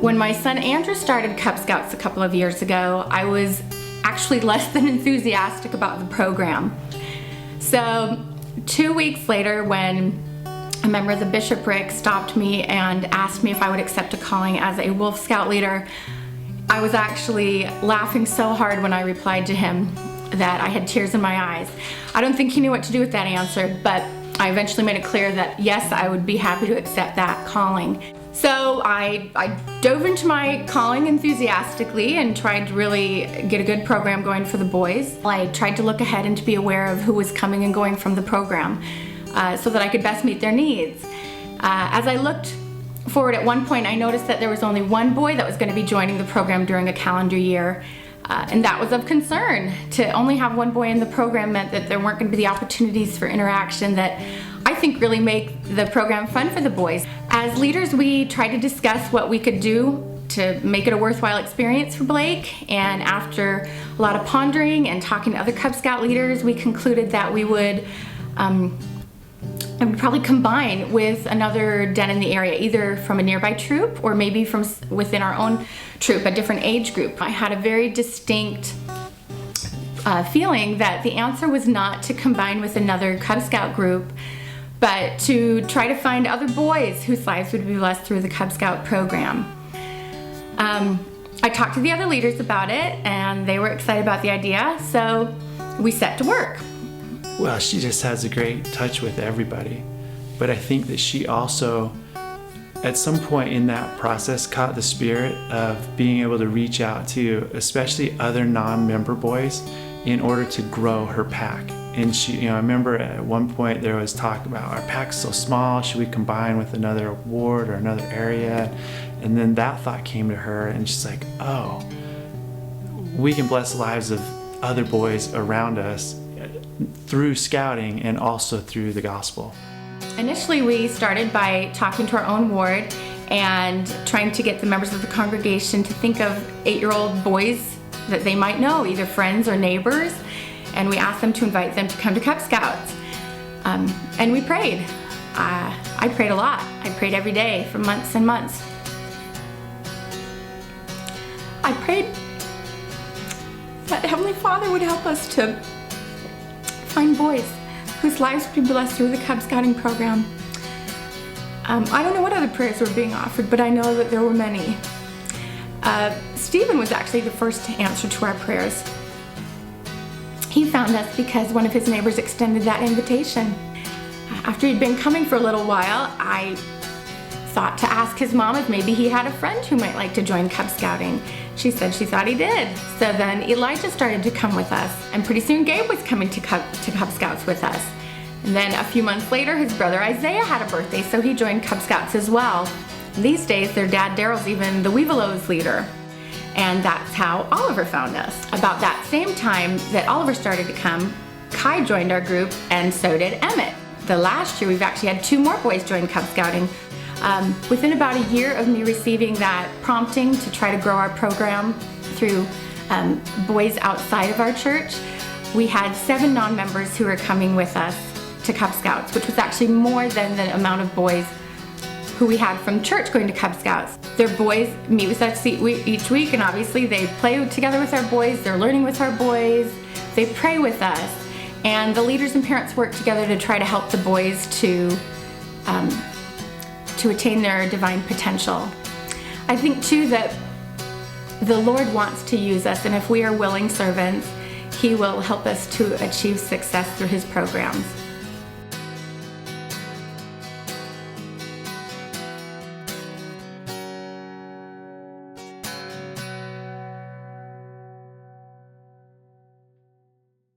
When my son Andrew started Cub Scouts a couple of years ago, I was actually less than enthusiastic about the program. So 2 weeks later, when a member of the bishopric stopped me and asked me if I would accept a calling as a Wolf Scout leader, I was actually laughing so hard when I replied to him that I had tears in my eyes. I don't think he knew what to do with that answer, but I eventually made it clear that yes, I would be happy to accept that calling. So I dove into my calling enthusiastically and tried to really get a good program going for the boys. I tried to look ahead and to be aware of who was coming and going from the program so that I could best meet their needs. As I looked forward, at one point I noticed that there was only one boy that was going to be joining the program during a calendar year. And that was of concern. To only have one boy in the program meant that there weren't going to be the opportunities for interaction that I think really make the program fun for the boys. As leaders, we tried to discuss what we could do to make it a worthwhile experience for Blake, and after a lot of pondering and talking to other Cub Scout leaders, we concluded that we would probably combine with another den in the area, either from a nearby troop or maybe from within our own troop, a different age group. I had a very distinct feeling that the answer was not to combine with another Cub Scout group, but to try to find other boys whose lives would be blessed through the Cub Scout program. I talked to the other leaders about it, and they were excited about the idea, so we set to work. Well, she just has a great touch with everybody, but I think that she also, at some point in that process, caught the spirit of being able to reach out to especially other non-member boys in order to grow her pack. And she, I remember at one point there was talk about our pack's so small, should we combine with another ward or another area? And then that thought came to her, and she's like, oh, we can bless the lives of other boys around us through scouting and also through the gospel. Initially, we started by talking to our own ward and trying to get the members of the congregation to think of 8-year-old boys that they might know, either friends or neighbors, and we asked them to invite them to come to Cub Scouts. And we prayed. I prayed a lot. I prayed every day for months and months. I prayed that Heavenly Father would help us to find boys whose lives would be blessed through the Cub Scouting program. I don't know what other prayers were being offered, but I know that there were many. Stephen was actually the first to answer to our prayers. He found us because one of his neighbors extended that invitation. After he'd been coming for a little while, I thought to ask his mom if maybe he had a friend who might like to join Cub Scouting. She said she thought he did. So then Elijah started to come with us, and pretty soon Gabe was coming to Cub Scouts with us. And then a few months later, his brother Isaiah had a birthday, so he joined Cub Scouts as well. These days, their dad Daryl's even the Weevillows leader. And that's how Oliver found us. About that same time that Oliver started to come, Kai joined our group, and so did Emmett. The last year, we've actually had 2 more boys join Cub Scouting. Within about a year of me receiving that prompting to try to grow our program through boys outside of our church, we had 7 non-members who were coming with us to Cub Scouts, which was actually more than the amount of boys who we had from church going to Cub Scouts. Their boys meet with us each week, and obviously they play together with our boys, they're learning with our boys, they pray with us, and the leaders and parents work together to try to help the boys to attain their divine potential. I think too that the Lord wants to use us, and if we are willing servants, He will help us to achieve success through His programs.